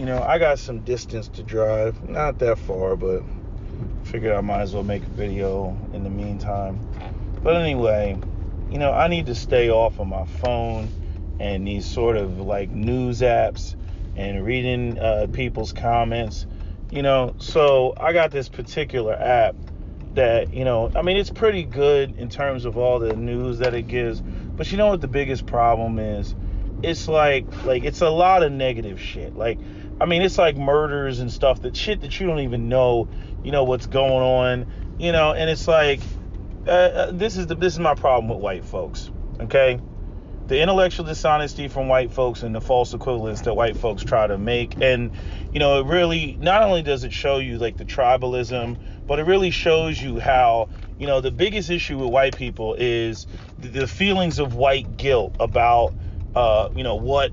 I got some distance to drive. Not that far, but figured I might as well make a video in the meantime. But anyway, I need to stay off of my phone and these sort of like news apps and reading people's comments. So I got this particular app that, it's pretty good in terms of all the news that it gives. But you know what the biggest problem is? It's like it's a lot of negative shit. It's like murders and stuff, that shit that you don't even know, what's going on, and it's like, this is my problem with white folks, okay? The intellectual dishonesty from white folks and the false equivalence that white folks try to make. And, it really, not only does it show you like the tribalism, but it really shows you how, the biggest issue with white people is the feelings of white guilt about, what,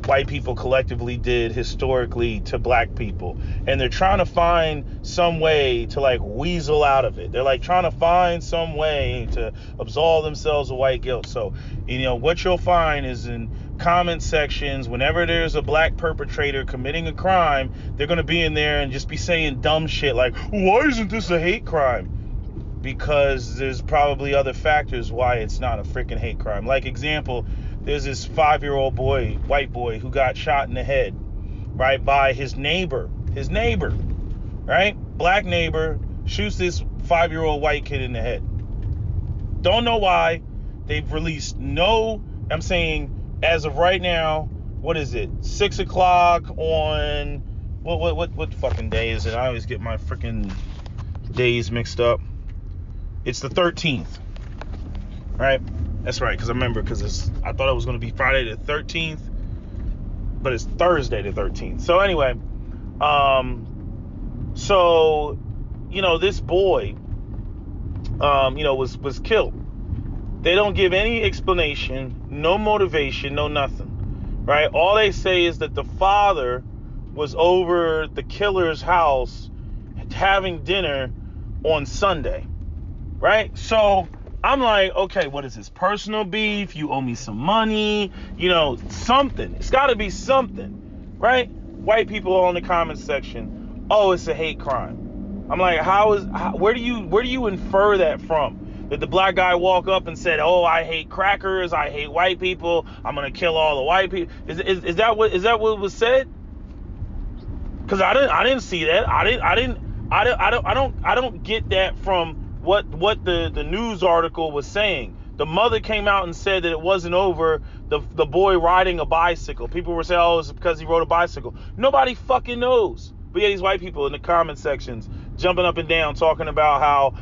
white people collectively did historically to black people. And they're trying to find some way to like weasel out of it. They're like trying to find some way to absolve themselves of white guilt. So, what you'll find is in comment sections, whenever there's a black perpetrator committing a crime, they're going to be in there and just be saying dumb shit like, why isn't this a hate crime? Because there's probably other factors why it's not a freaking hate crime. Like example, there's this 5-year-old boy, white boy, who got shot in the head, right, by his neighbor, right? Black neighbor shoots this 5-year-old white kid in the head. Don't know why. They've released I'm saying as of right now, what is it? 6 o'clock on, what fucking day is it? I always get my freaking days mixed up. It's the 13th, right? That's right, because I thought it was going to be Friday the 13th, but it's Thursday the 13th. So anyway, this boy, was killed. They don't give any explanation, no motivation, no nothing, right? All they say is that the father was over the killer's house having dinner on Sunday, right? So I'm like, okay, what is this? Personal beef? You owe me some money? Something. It's got to be something, right? White people all in the comment section, oh, it's a hate crime. I'm like, where do you infer that from? Did the black guy walk up and said, oh, I hate crackers, I hate white people, I'm gonna kill all the white people? Is that what was said? Because I didn't see that. I don't get that from what the news article was saying. The mother came out and said that it wasn't over the boy riding a bicycle. People were saying, oh, it's because he rode a bicycle. Nobody fucking knows. But yeah, these white people in the comment sections jumping up and down talking about how,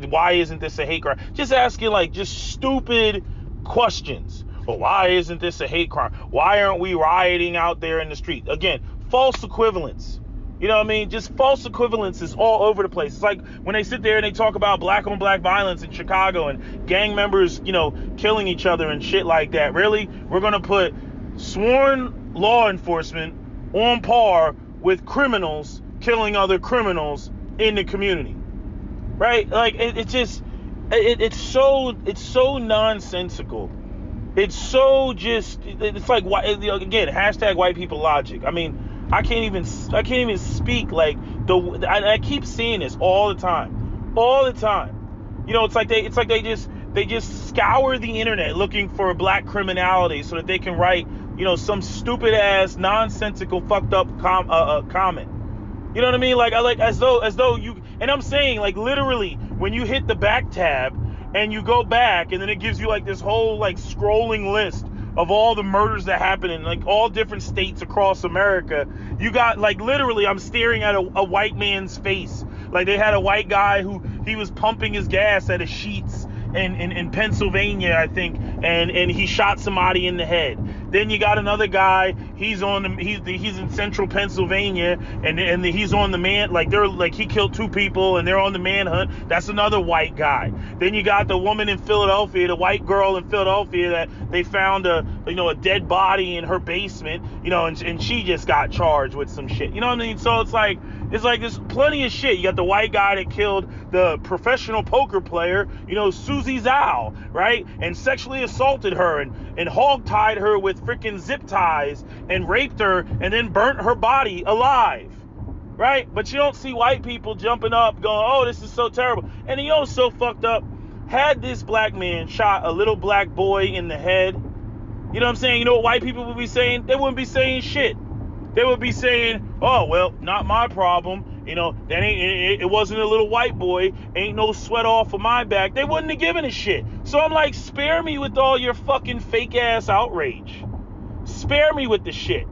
why isn't this a hate crime? Just asking like just stupid questions. Well, why isn't this a hate crime? Why aren't we rioting out there in the street? Again, false equivalence. You know what I mean? Just false equivalence is all over the place. It's like when they sit there and they talk about black on black violence in Chicago and gang members, killing each other and shit like that. Really? We're going to put sworn law enforcement on par with criminals killing other criminals in the community. Right? Like it's so nonsensical. It's so it's like, again, hashtag white people logic. I mean, I can't even speak like I keep seeing this all the time. It's like they just scour the internet looking for black criminality so that they can write, some stupid ass nonsensical fucked up comment. You know what I mean? Like as though you, and I'm saying like literally when you hit the back tab and you go back and then it gives you like this whole like scrolling list of all the murders that happen in like all different states across America. You got like literally I'm staring at a white man's face. Like they had a white guy who he was pumping his gas at a Sheetz in Pennsylvania, I think, and he shot somebody in the head. Then you got another guy, he's in central Pennsylvania and he's on the he killed 2 people and they're on the manhunt. That's another white guy. Then you got the woman in Philadelphia, the white girl in Philadelphia that they found a dead body in her basement, and she just got charged with some shit. You know what I mean? So it's like there's plenty of shit. You got the white guy that killed the professional poker player, Susie Zhao, right? And sexually assaulted her and hog-tied her with freaking zip ties and raped her and then burnt her body alive, right? But you don't see white people jumping up going, oh, this is so terrible. And you know what's so fucked up? Had this black man shot a little black boy in the head, you know what I'm saying? You know what white people would be saying? They wouldn't be saying shit. They would be saying, oh, well, not my problem. You know, that it wasn't a little white boy. Ain't no sweat off of my back. They wouldn't have given a shit. So I'm like, spare me with all your fucking fake ass outrage. Spare me with the shit.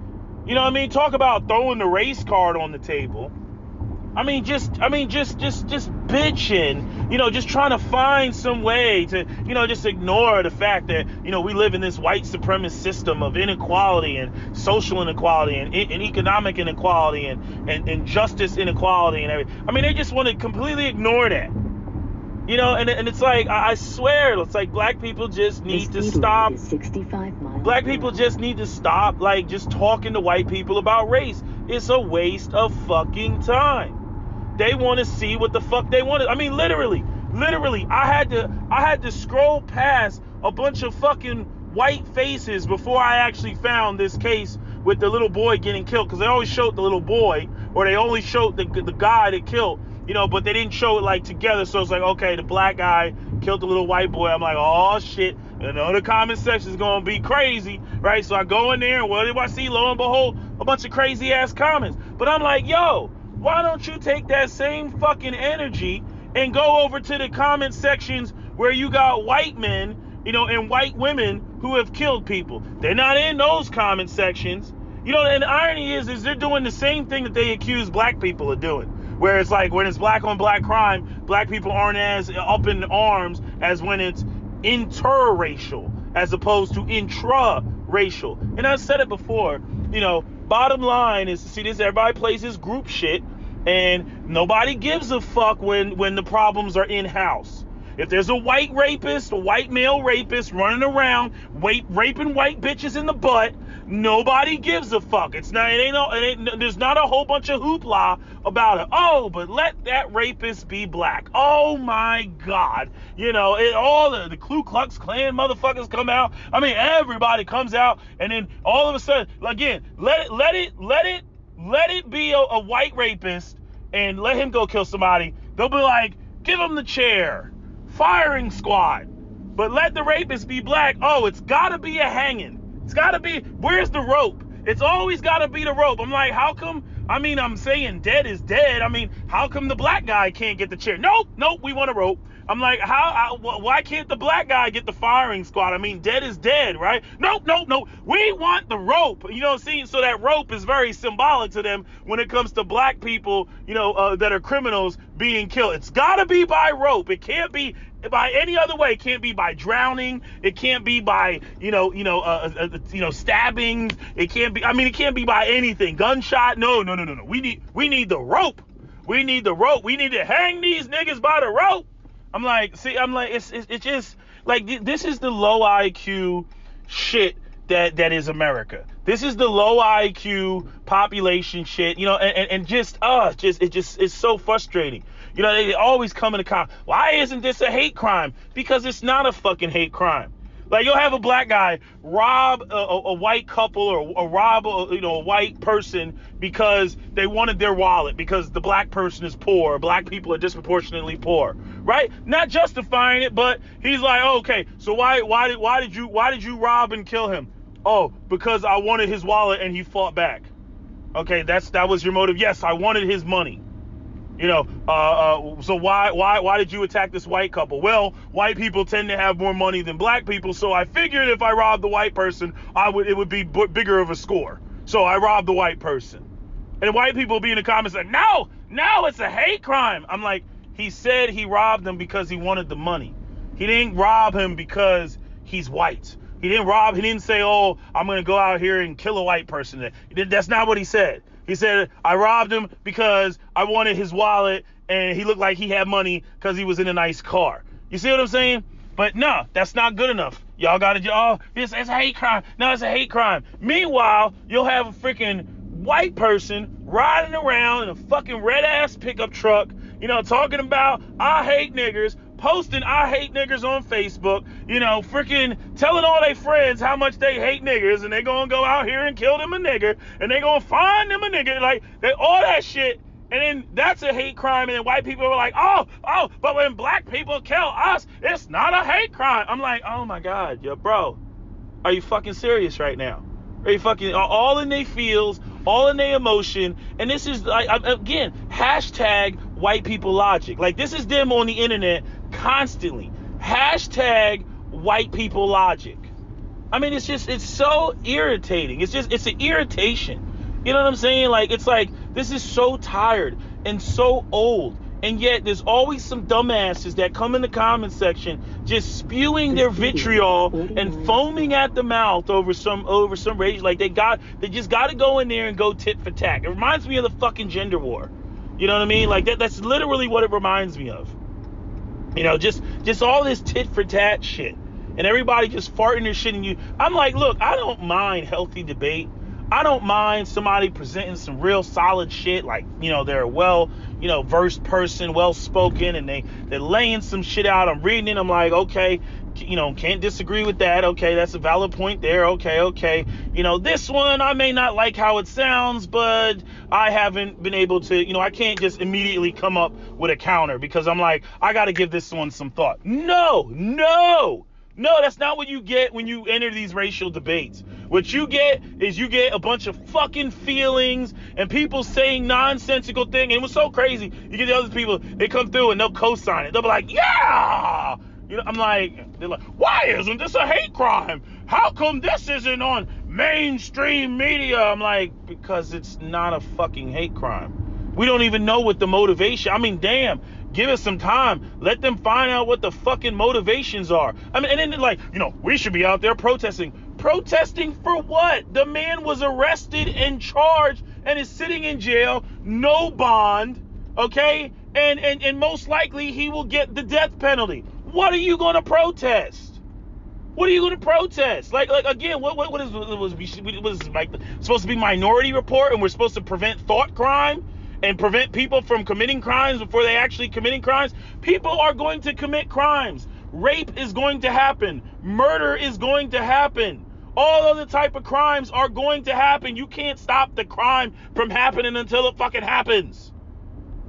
You know what I mean? Talk about throwing the race card on the table. Just bitching, you know, just trying to find some way to, you know, just ignore the fact that, you know, we live in this white supremacist system of inequality and social inequality and economic inequality and justice inequality and everything. I mean, they just want to completely ignore that. You know, and it's like, I swear, it's like black people just need to stop. 65 miles. Black people just need to stop, like, just talking to white people about race. It's a waste of fucking time. They want to see what the fuck they wanted. I mean, literally, I had to scroll past a bunch of fucking white faces before I actually found this case with the little boy getting killed. Because they always showed the little boy, or they only showed the guy that killed, you know, but they didn't show it like together. So it's like, okay, the black guy killed the little white boy. I'm like, oh shit. You know, the comment section is gonna be crazy, right? So I go in there, and what do I see? Lo and behold, a bunch of crazy ass comments. But I'm like, yo, why don't you take that same fucking energy and go over to the comment sections where you got white men, you know, and white women who have killed people? They're not in those comment sections. You know, and the irony is they're doing the same thing that they accuse black people of doing. Where it's like, when it's black on black crime, black people aren't as up in arms as when it's interracial, as opposed to intra-racial. And I've said it before, you know, bottom line is, see this, everybody plays this group shit, and nobody gives a fuck when the problems are in-house. If there's a white rapist, a white male rapist running around raping white bitches in the butt, nobody gives a fuck. There's not a whole bunch of hoopla about it. Oh, but let that rapist be black. Oh my God. You know, all the Ku Klux Klan motherfuckers come out. I mean, everybody comes out, and then all of a sudden, again, let it be a white rapist and let him go kill somebody. They'll be like, give him the chair. Firing squad. But let the rapist be black. Oh, it's gotta be a hanging. It's gotta be, where's the rope? It's always gotta be the rope. I'm like, how come? I mean, I'm saying dead is dead. I mean, how come the black guy can't get the chair? Nope, we want a rope. I'm like, why can't the black guy get the firing squad? I mean, dead is dead, right? Nope. We want the rope. You know, see, so that rope is very symbolic to them when it comes to black people, you know, that are criminals being killed. It's gotta be by rope. It can't be by any other way. It can't be by drowning. It can't be by, stabbings. It can't be, it can't be by anything. Gunshot. No. We need the rope. We need the rope. We need to hang these niggas by the rope. It's just like, this is the low IQ shit that is America. This is the low IQ population shit, you know, it's so frustrating. You know, they always come in the comment, why isn't this a hate crime? Because it's not a fucking hate crime. Like, you'll have a black guy rob a white couple or rob a white person because they wanted their wallet, because the black person is poor, black people are disproportionately poor, right? Not justifying it, but he's like, oh, okay, so why did you rob and kill him? Oh, because I wanted his wallet and he fought back. Okay, that was your motive. Yes, I wanted his money. You know, so why did you attack this white couple? Well, white people tend to have more money than black people, so I figured if I robbed the white person, it would be bigger of a score. So I robbed the white person. And white people be in the comments like, no, it's a hate crime. I'm like, he said he robbed him because he wanted the money. He didn't rob him because he's white. He didn't say, oh, I'm going to go out here and kill a white person. That's not what he said. He said, I robbed him because I wanted his wallet and he looked like he had money because he was in a nice car. You see what I'm saying? But no, that's not good enough. Y'all got to, it's a hate crime. No, it's a hate crime. Meanwhile, you'll have a freaking white person riding around in a fucking red ass pickup truck, you know, talking about, I hate niggers, posting I hate niggers on Facebook, freaking telling all their friends how much they hate niggers, and they gonna go out here and kill them a nigger, and they gonna find them a nigger, like, all that shit. And then that's a hate crime, and then white people are like, oh, but when black people kill us, it's not a hate crime. I'm like, oh my God, yo, bro, are you fucking serious right now? Are you fucking all in their feels, all in their emotion? And this is, like, again, hashtag white people logic. Like, this is them on the internet constantly. Hashtag white people logic. I mean, it's so irritating. It's an irritation. You know what I'm saying? Like, it's like, this is so tired and so old. And yet there's always some dumbasses that come in the comment section just spewing their vitriol and foaming at the mouth over some rage. Like, they just got to go in there and go tit for tat. It reminds me of the fucking gender war. You know what I mean? Like, that's literally what it reminds me of. Just all this tit for tat shit. And everybody just farting their shit in you. I'm like, look, I don't mind healthy debate. I don't mind somebody presenting some real solid shit, like, they're a versed person, well-spoken, and they're laying some shit out. I'm reading it, I'm like, okay, can't disagree with that. Okay, that's a valid point there. Okay. This one, I may not like how it sounds, but I haven't been able to, I can't just immediately come up with a counter, because I'm like, I got to give this one some thought. No, that's not what you get when you enter these racial debates. What you get is a bunch of fucking feelings and people saying nonsensical things. And it was so crazy. You get the other people, they come through and they'll co-sign it. They'll be like, yeah! I'm like, they're like, why isn't this a hate crime? How come this isn't on mainstream media? I'm like, because it's not a fucking hate crime. We don't even know what the motivation, damn. Give us some time. Let them find out what the fucking motivations are. And then like, we should be out there protesting. Protesting for what? The man was arrested and charged and is sitting in jail, no bond, okay? And most likely he will get the death penalty. What are you going to protest? What are you going to protest? Like again, what is like supposed to be Minority Report, and we're supposed to prevent thought crime and prevent people from committing crimes before they actually committing crimes? People are going to commit crimes. Rape is going to happen. Murder is going to happen. All other type of crimes are going to happen. You can't stop the crime from happening until it fucking happens.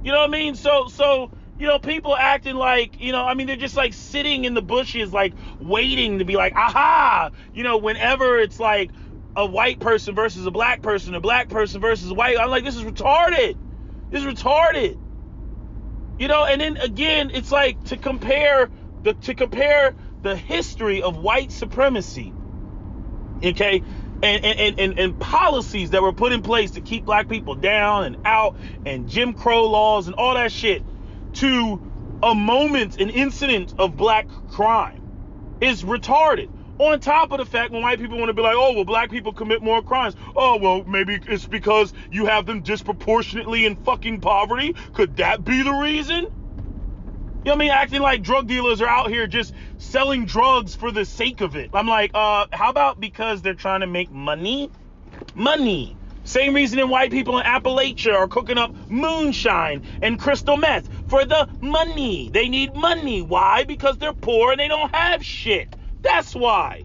You know what I mean? So people acting like, they're just like sitting in the bushes, like waiting to be like, aha, whenever it's like a white person versus a black person versus a white, I'm like, this is retarded. And then again, it's like to compare the history of white supremacy, okay, and policies that were put in place to keep black people down and out, and Jim Crow laws and all that shit, to an incident of black crime is retarded. On top of the fact, when white people want to be like, oh, well, black people commit more crimes. Oh, well, maybe it's because you have them disproportionately in fucking poverty. Could that be the reason? Acting like drug dealers are out here just selling drugs for the sake of it. I'm like, how about because they're trying to make money? Money. Same reason white people in Appalachia are cooking up moonshine and crystal meth for the money. They need money. Why? Because they're poor and they don't have shit. That's why.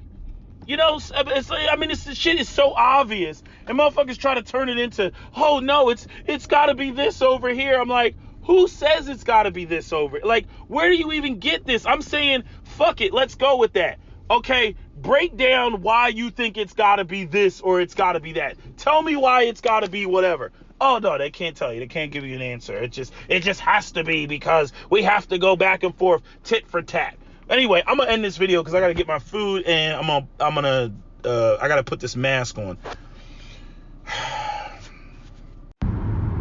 The shit is so obvious, and motherfuckers try to turn it into, oh no, it's got to be this over here. I'm like, who says it's got to be this over? Like, where do you even get this? I'm saying, fuck it, let's go with that. Okay, break down why you think it's got to be this or it's got to be that. Tell me why it's got to be whatever. Oh no, they can't tell you. They can't give you an answer. It just has to be because we have to go back and forth, tit for tat. Anyway, I'm gonna end this video because I gotta get my food, and I gotta put this mask on.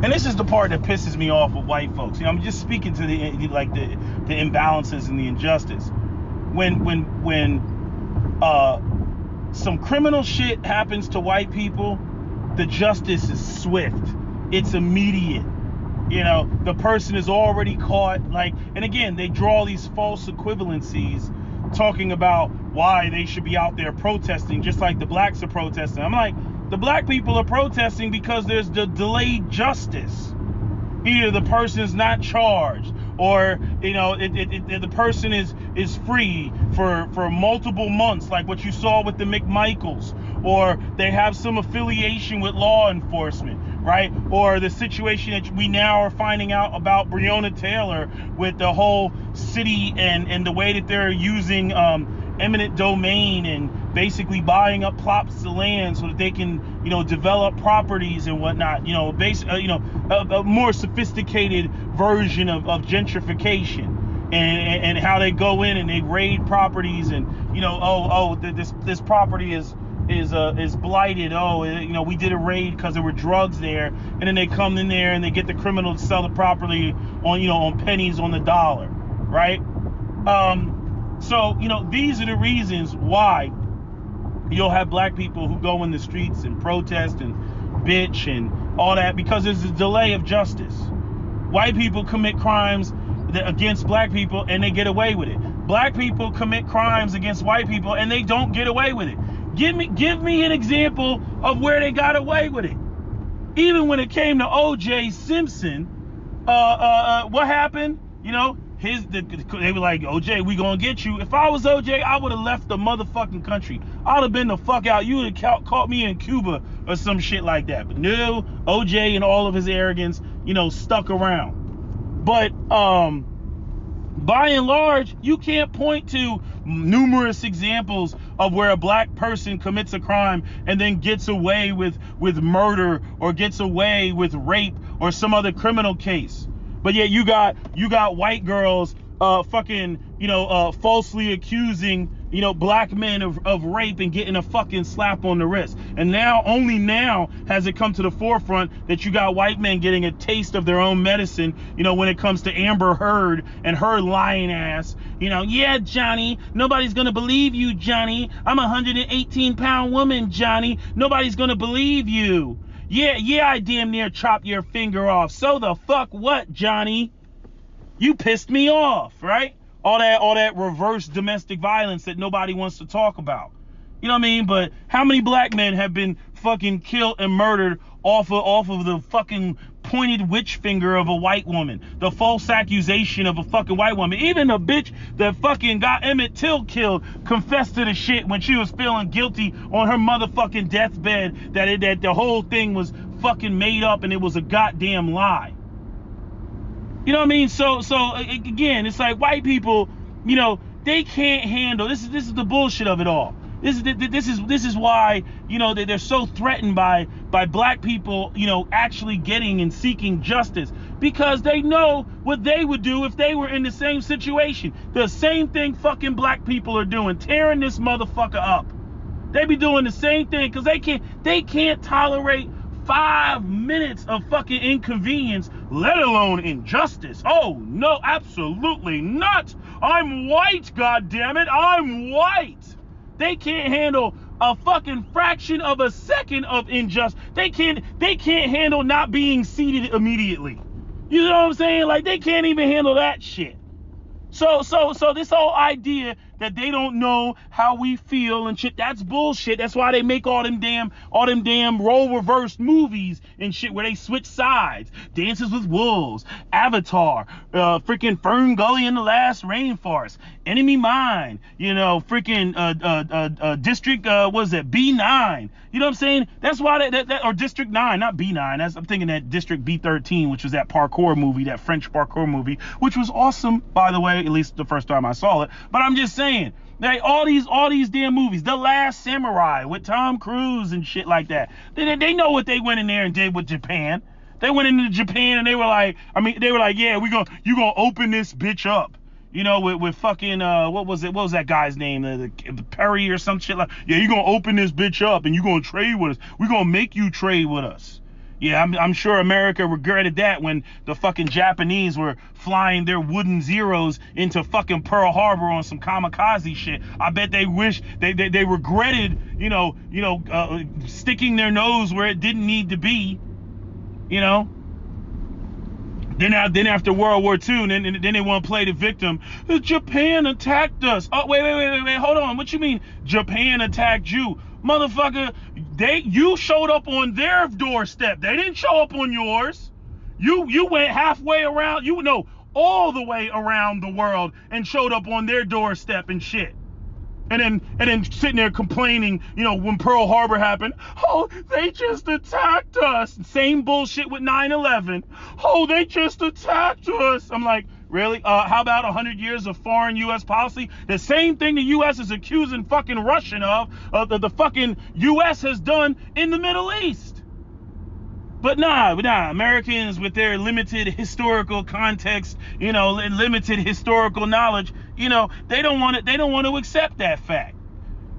And this is the part that pisses me off with white folks. I'm just speaking to the imbalances and the injustice. When some criminal shit happens to white people, the justice is swift. It's immediate. The person is already caught. And again, they draw these false equivalencies, talking about why they should be out there protesting, just like the blacks are protesting. I'm like, the black people are protesting because there's the delayed justice. Either the person is not charged, or the person is free for multiple months, like what you saw with the McMichaels, or they have some affiliation with law enforcement, right? Or the situation that we now are finding out about Breonna Taylor with the whole city and the way that they're using eminent domain and basically buying up plots of land so that they can, develop properties and whatnot. A more sophisticated version of gentrification, and how they go in and they raid properties and, this property is blighted. We did a raid because there were drugs there, and then they come in there and they get the criminal to sell the property on pennies on the dollar, right? So these are the reasons why you'll have black people who go in the streets and protest and bitch and all that, because there's a delay of justice. White people commit crimes against black people and they get away with it. Black people commit crimes against white people and they don't get away with it. Give me an example of where they got away with it. Even when it came to O.J. Simpson, what happened? They were like, OJ, we gonna get you. If I was OJ, I would have left the motherfucking country. I would have been the fuck out. You would have caught me in Cuba or some shit like that. But no, OJ and all of his arrogance, stuck around. But by and large, you can't point to numerous examples of where a black person commits a crime and then gets away with murder or gets away with rape or some other criminal case. But yet you got white girls falsely accusing black men of rape and getting a fucking slap on the wrist. And only now has it come to the forefront that you got white men getting a taste of their own medicine, when it comes to Amber Heard and her lying ass. Yeah, Johnny, nobody's gonna believe you, Johnny. I'm a 118-pound woman, Johnny. Nobody's gonna believe you. Yeah, I damn near chopped your finger off. So the fuck what, Johnny? You pissed me off, right? All that reverse domestic violence that nobody wants to talk about. You know what I mean? But how many black men have been fucking killed and murdered off of the fucking pointed witch finger of a white woman, the false accusation of a fucking white woman? Even a bitch that fucking got Emmett Till killed confessed to the shit when she was feeling guilty on her motherfucking deathbed that the whole thing was fucking made up and it was a goddamn lie. You know what I mean? So again, it's like white people, they can't handle this. Is the bullshit of it all. This is why they're so threatened by black people actually getting and seeking justice, because they know what they would do if they were in the same situation. The same thing fucking black people are doing, tearing this motherfucker up. They be doing the same thing because they can't tolerate 5 minutes of fucking inconvenience, let alone injustice. Oh no, absolutely not. I'm white, goddammit, I'm white. They can't handle a fucking fraction of a second of injustice. They can't handle not being seated immediately. You know what I'm saying? Like, they can't even handle that shit. So this whole idea that they don't know how we feel and shit, that's bullshit. That's why they make all them damn role reverse movies and shit where they switch sides. Dances with Wolves, Avatar, freaking Fern Gully and the Last Rainforest, Enemy Mine, freaking District what is that, B9? You know what I'm saying? That's why that or District 9, not B9. I'm thinking that District B13, which was that parkour movie, that French parkour movie, which was awesome, by the way, at least the first time I saw it. But I'm just saying, like, all these damn movies, The Last Samurai with Tom Cruise and shit like that. They know what they went in there and did with Japan. They went into Japan and they were like, yeah, you gonna open this bitch up. With fucking, what was that guy's name? The Perry or some shit like, yeah, you gonna open this bitch up and you gonna trade with us. We gonna make you trade with us. Yeah, I'm sure America regretted that when the fucking Japanese were flying their wooden Zeros into fucking Pearl Harbor on some kamikaze shit. I bet they wish they regretted, sticking their nose where it didn't need to be, Then after World War II, then they want to play the victim. Japan attacked us. Oh, wait, hold on. What you mean Japan attacked you? Motherfucker, you showed up on their doorstep. They didn't show up on yours. You went halfway around. all the way around the world and showed up on their doorstep and shit. And then sitting there complaining, when Pearl Harbor happened, oh, they just attacked us. Same bullshit with 9/11. Oh, they just attacked us. I'm like, really? How about 100 years of foreign U.S. policy? The same thing the U.S. is accusing fucking Russian of the fucking U.S. has done in the Middle East. But nah, Americans with their limited historical context, and limited historical knowledge, they don't want to accept that fact.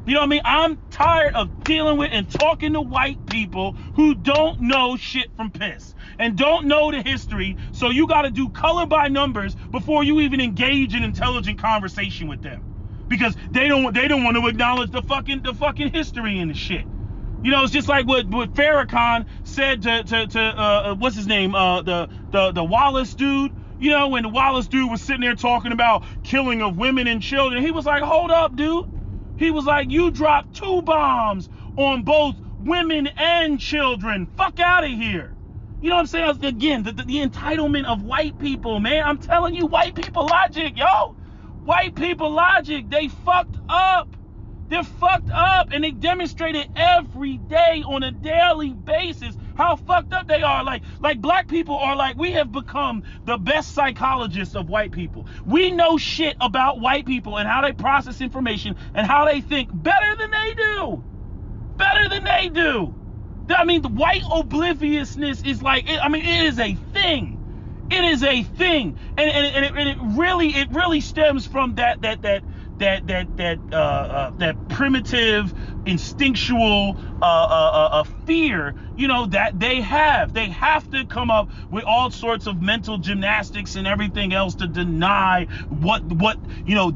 You know what I mean? I'm tired of dealing with and talking to white people who don't know shit from piss and don't know the history. So you got to do color by numbers before you even engage in intelligent conversation with them, because they don't want to acknowledge the fucking history and the shit. It's just like what Farrakhan said to what's his name, the Wallace dude. When the Wallace dude was sitting there talking about killing of women and children, he was like, hold up, dude. He was like, you dropped 2 bombs on both women and children. Fuck out of here. You know what I'm saying? Again, the entitlement of white people, man. I'm telling you, white people logic, yo. White people logic. They fucked up. They're fucked up, and they demonstrate it every day on a daily basis how fucked up they are. Like black people are like, we have become the best psychologists of white people. We know shit about white people and how they process information and how they think better than they do. Better than they do. I mean, the white obliviousness is like, it is a thing. It is a thing, and it really stems from that primitive instinctual fear, that they have. They have to come up with all sorts of mental gymnastics and everything else to deny what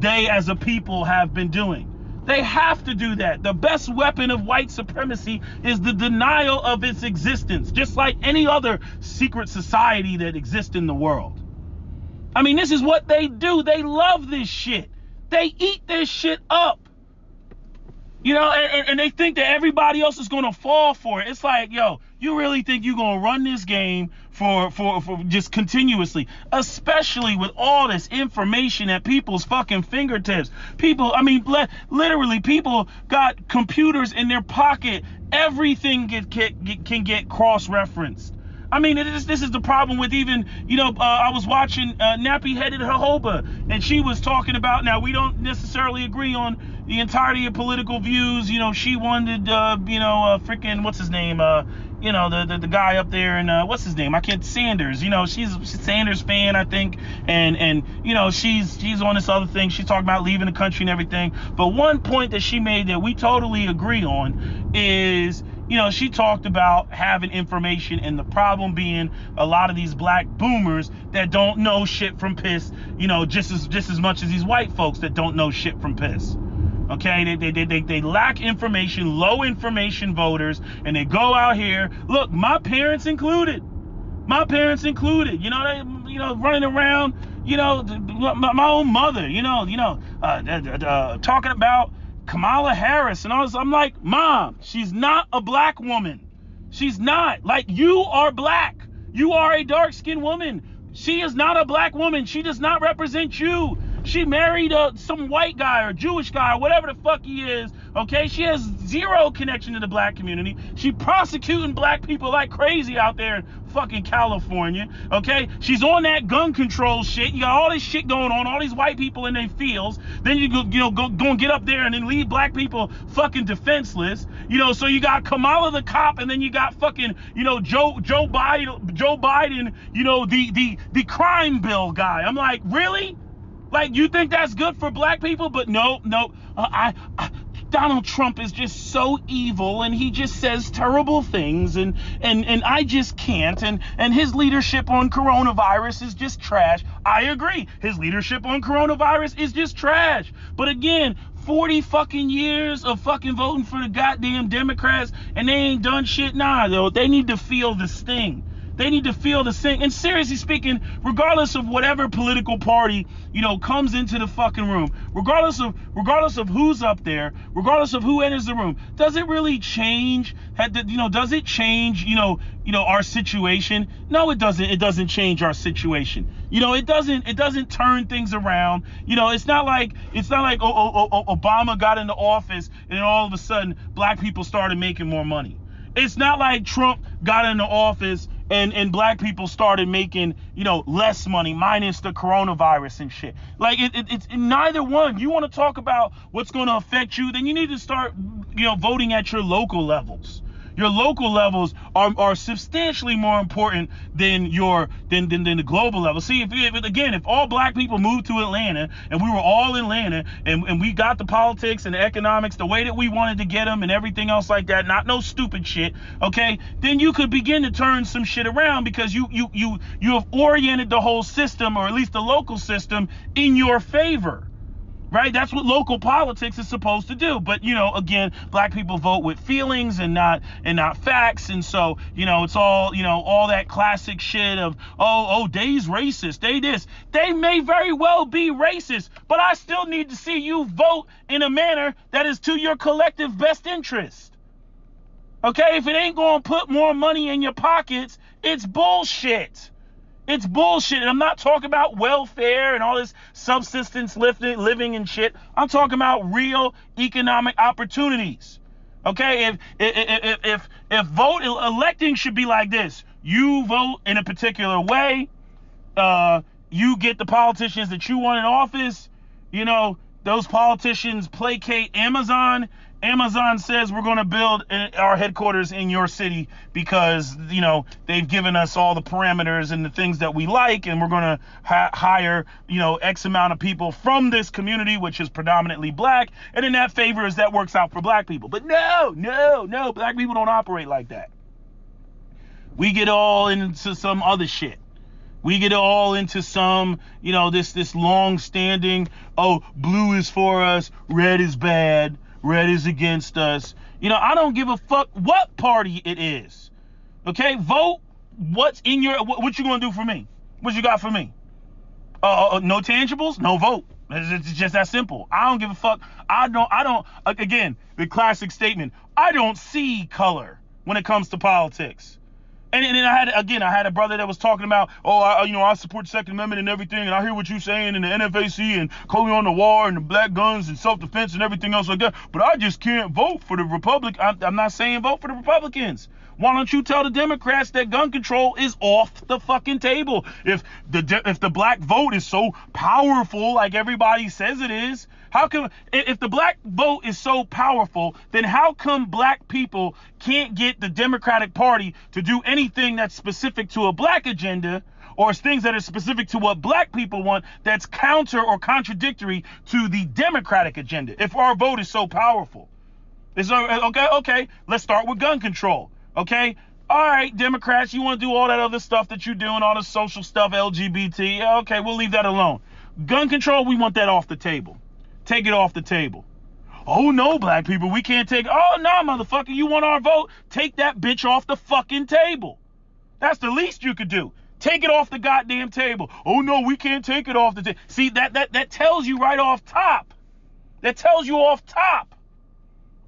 they as a people have been doing. They have to do that. The best weapon of white supremacy is the denial of its existence, just like any other secret society that exists in the world. I mean, this is what they do. They love this shit. They eat this shit up. And they think that everybody else is going to fall for it. It's like, yo, you really think you're going to run this game for just continuously, especially with all this information at people's fucking fingertips. People, literally, people got computers in their pocket. Everything can get cross-referenced. This is the problem with even, I was watching Nappy-Headed Jojoba, and she was talking about, now we don't necessarily agree on the entirety of political views. She wanted, freaking, what's his name? The guy up there, and what's his name? Sanders. She's a Sanders fan, I think, and she's on this other thing. She's talking about leaving the country and everything. But one point that she made that we totally agree on is, she talked about having information, and the problem being a lot of these black boomers that don't know shit from piss, just as much as these white folks that don't know shit from piss. Okay, they lack information, low information voters, and they go out here. Look, my parents included, running around, my own mother, talking about Kamala Harris and all this. I'm like, Mom, she's not a black woman. She's not. Like, you are black. You are a dark-skinned woman. She is not a black woman. She does not represent you. She married some white guy or Jewish guy or whatever the fuck he is. Okay, she has zero connection to the black community. She prosecuting black people like crazy out there in fucking California. Okay, she's on that gun control shit. You got all this shit going on, all these white people in their fields. Then you go and get up there and then leave black people fucking defenseless. So you got Kamala the cop, and then you got fucking Joe Biden. The crime bill guy. I'm like, really? Like, you think that's good for black people? But no. Donald Trump is just so evil, and he just says terrible things, and I just can't, and his leadership on coronavirus is just trash. I agree. His leadership on coronavirus is just trash. But again, 40 fucking years of fucking voting for the goddamn Democrats, and they ain't done shit. Nah, though, they need to feel the sting. They need to feel the same. And seriously speaking, regardless of whatever political party, comes into the fucking room, regardless of who's up there, regardless of who enters the room, does it really change? Does it change, our situation? No, it doesn't. It doesn't change our situation. It doesn't turn things around. It's not like Obama got into office and then all of a sudden black people started making more money. It's not like Trump got into office and black people started making, less money minus the coronavirus and shit. Like it's neither one. You want to talk about what's going to affect you, then you need to start, voting at your local levels. Your local levels are substantially more important than the global level. See, if all black people moved to Atlanta and we were all in Atlanta and we got the politics and the economics the way that we wanted to get them and everything else like that, not no stupid shit, okay, then you could begin to turn some shit around because you have oriented the whole system, or at least the local system, in your favor. Right? That's what local politics is supposed to do. But, again, black people vote with feelings and not facts. And so, it's all, all that classic shit of, they's racist, they this. They may very well be racist, but I still need to see you vote in a manner that is to your collective best interest. Okay? If it ain't going to put more money in your pockets, it's bullshit. It's bullshit. And I'm not talking about welfare and all this subsistence living and shit. I'm talking about real economic opportunities. Okay? If electing should be like this, you vote in a particular way, you get the politicians that you want in office, those politicians placate Amazon. Amazon says we're going to build our headquarters in your city because, they've given us all the parameters and the things that we like, and we're going to hire, X amount of people from this community, which is predominantly black, and then that works out for black people. But no, black people don't operate like that. We get all into some other shit. We get all into some, this long-standing, blue is for us, red is bad. Red is against us. I don't give a fuck what party it is. Okay? Vote what you gonna do for me? What you got for me? No tangibles? No vote. It's just that simple. I don't give a fuck. I don't, again, the classic statement, I don't see color when it comes to politics. And then I had a brother that was talking about, I support the Second Amendment and everything, and I hear what you're saying, and the NFAC, and calling on the war, and the black guns, and self-defense, and everything else like that, but I just can't vote for the Republicans. I'm not saying vote for the Republicans. Why don't you tell the Democrats that gun control is off the fucking table? If the black vote is so powerful like everybody says it is, how come, if the black vote is so powerful, then how come black people can't get the Democratic Party to do anything that's specific to a black agenda, or things that are specific to what black people want that's counter or contradictory to the Democratic agenda, if our vote is so powerful? Okay, let's start with gun control. Okay, all right, Democrats, you want to do all that other stuff that you're doing, all the social stuff, LGBT, okay, we'll leave that alone. Gun control, we want that off the table. Take it off the table. Oh no, black people, we can't take, oh no, motherfucker, you want our vote? Take that bitch off the fucking table. That's the least you could do. Take it off the goddamn table. Oh no, we can't take it off the table. See, that tells you right off top. That tells you off top.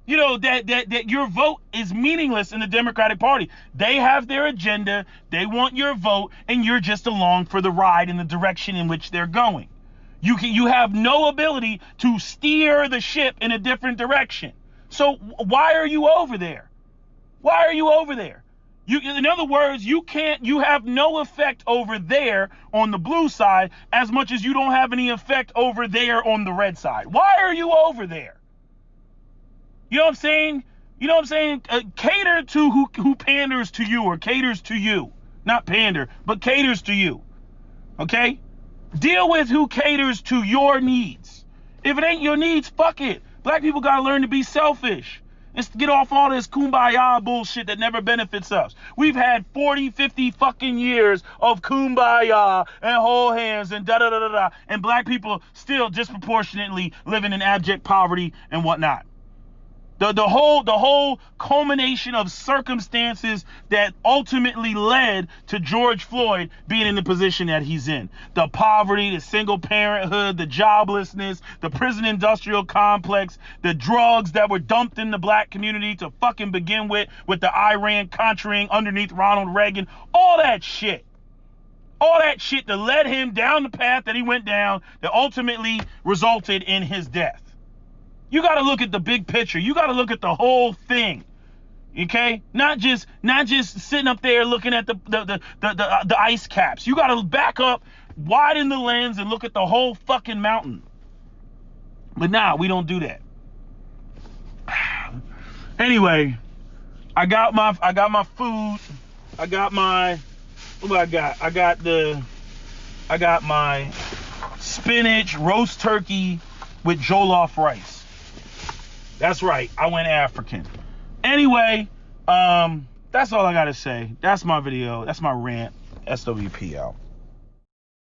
That your vote is meaningless in the Democratic Party. They have their agenda, they want your vote, and you're just along for the ride in the direction in which they're going. You have no ability to steer the ship in a different direction. So why are you over there? Why are you over there? In other words, you have no effect over there on the blue side as much as you don't have any effect over there on the red side. Why are you over there? You know what I'm saying? Cater to who panders to you, or caters to you. Not pander, but caters to you. Okay? Deal with who caters to your needs. If it ain't your needs, fuck it. Black people gotta learn to be selfish. Let's get off all this kumbaya bullshit that never benefits us. We've had 40, 50 fucking years of kumbaya and hold hands and da-da-da-da-da, and black people still disproportionately living in abject poverty and whatnot. The whole culmination of circumstances that ultimately led to George Floyd being in the position that he's in. The poverty, the single parenthood, the joblessness, the prison industrial complex, the drugs that were dumped in the black community to fucking begin with the Iran-Contraing underneath Ronald Reagan, all that shit. All that shit that led him down the path that he went down that ultimately resulted in his death. You got to look at the big picture. You got to look at the whole thing. Okay? Not just sitting up there looking at the ice caps. You got to back up, widen the lens, and look at the whole fucking mountain. But nah, we don't do that. Anyway, I got my food. I got my, what do I got? I got my spinach roast turkey with jollof rice. That's right, I went African. Anyway, that's all I gotta say. That's my video. That's my rant. SWP out.